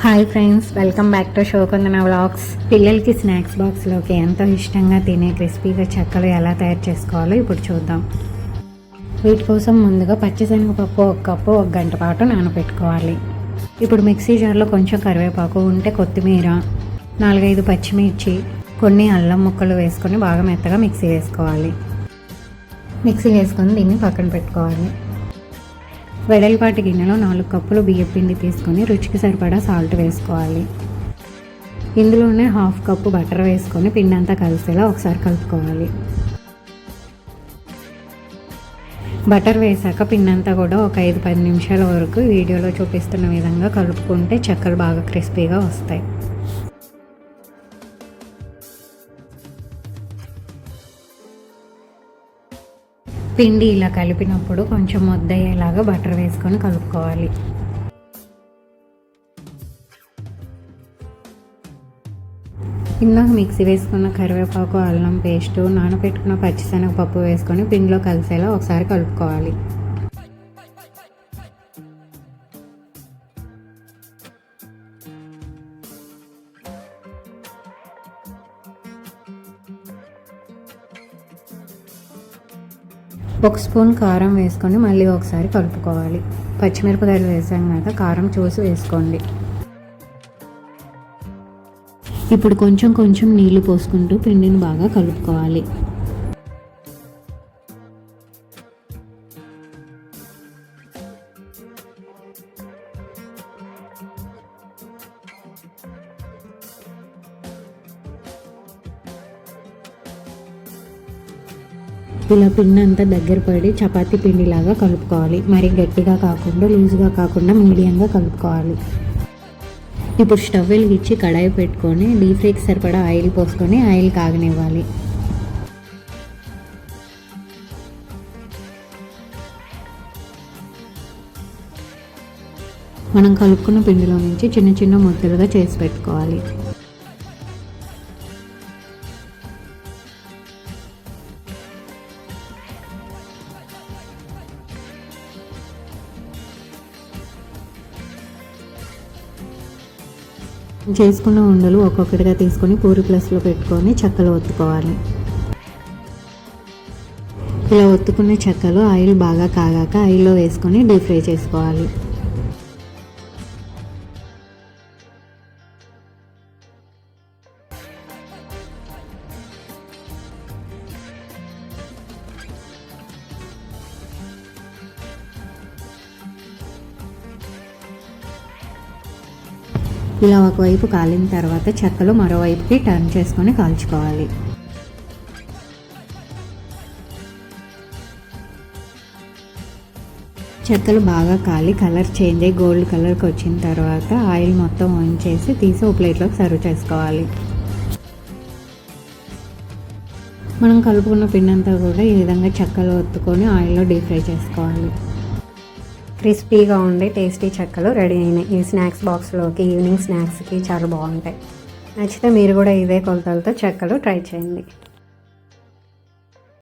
Hi friends, welcome back to Shokandana vlogs. పిల్లలకి snacks బాక్స్లోకి ఎంతో ఇష్టంగా తినే క్రిస్పీగా చెక్కలు ఎలా తయారు చేసుకోవాలో ఇప్పుడు చూద్దాం. వీటి కోసం ముందుగా పచ్చిశనగపప్పు 1 కప్పు 1 గంట పాటు నానబెట్టుకోవాలి. ఇప్పుడు మిక్సీ జార్లో కొంచెం కరివేపాకు, ఉంటే కొత్తిమీర, 4-5 పచ్చిమిర్చి, కొన్ని అల్లం ముక్కలు వేసుకొని బాగా మెత్తగా మిక్సీ వేసుకోవాలి. మిక్సీ వేసుకొని దీన్ని పక్కన పెట్టుకోవాలి. వెడల్పాటి గిన్నెలో 4 కప్పులు బియ్యం పిండి తీసుకొని రుచికి సరిపడా సాల్ట్ వేసుకోవాలి. ఇందులోనే 1/2 కప్పు బటర్ వేసుకొని పిండి అంతా కలిసేలా ఒకసారి కలుపుకోవాలి. బటర్ వేసాక పిండి అంతా కూడా ఒక 5-10 నిమిషాల వరకు వీడియోలో చూపిస్తున్న విధంగా కలుపుకుంటే చెక్కలు బాగా క్రిస్పీగా వస్తాయి. పిండి ఇలా కలిపినప్పుడు కొంచెం ముద్దయ్యేలాగా బటర్ వేసుకొని కలుపుకోవాలి. ఇందాక మిక్సీ వేసుకున్న కరివేపాకు, అల్లం పేస్టు, నానబెట్టుకున్న పచ్చిశనగపప్పు వేసుకొని పిండిలో కలిసేలా ఒకసారి కలుపుకోవాలి. ఒక స్పూన్ కారం వేసుకొని మళ్ళీ ఒకసారి కలుపుకోవాలి. పచ్చిమిరపకాయలు వేసాం కదా, కారం చూసి వేసుకోండి. ఇప్పుడు కొంచెం కొంచెం నీళ్లు పోసుకుంటూ పిండిని బాగా కలుపుకోవాలి. ఇలా పిండి అంతా దగ్గర పడి చపాతీ పిండిలాగా కలుపుకోవాలి. మరి గట్టిగా కాకుండా, లూజ్గా కాకుండా మీడియంగా కలుపుకోవాలి. ఇప్పుడు స్టవ్ వెలిగించి కడాయి పెట్టుకొని డీప్ ఫ్రైకి సరిపడా ఆయిల్ పోసుకొని ఆయిల్ కాగనివ్వాలి. మనం కలుపుకున్న పిండిలో నుంచి చిన్న చిన్న ముద్దలుగా చేసి పెట్టుకోవాలి. చేసుకున్న ఉండలు ఒక్కొక్కటిగా తీసుకొని పూరి ప్లస్లో పెట్టుకొని చెక్కలు ఒత్తుకోవాలి. ఇలా ఒత్తుకునే చెక్కలు ఆయిల్ బాగా కాగాక ఆయిల్లో వేసుకొని డీప్ ఫ్రై చేసుకోవాలి. ఇలా ఒకవైపు కాలిన తర్వాత చెక్కలు మరోవైపుకి టర్న్ చేసుకొని కాల్చుకోవాలి. చెక్కలు బాగా కాలి కలర్ చేంజ్ అయ్యి గోల్డ్ కలర్కి వచ్చిన తర్వాత ఆయిల్ మొత్తం వంచేసి తీసి ఒక ప్లేట్లోకి సర్వ్ చేసుకోవాలి. మనం కలుపుకున్న పిండి అంతా కూడా ఈ విధంగా చెక్కలు ఒత్తుకొని ఆయిల్లో డీప్ ఫ్రై చేసుకోవాలి. క్రిస్పీగా ఉండే టేస్టీ చెక్కలు రెడీ అయినాయి. ఈ స్నాక్స్ బాక్స్లోకి, ఈవినింగ్ స్నాక్స్కి చాలా బాగుంటాయి. నచ్చితే మీరు కూడా ఇదే కొలతలతో చెక్కలు ట్రై చేయండి.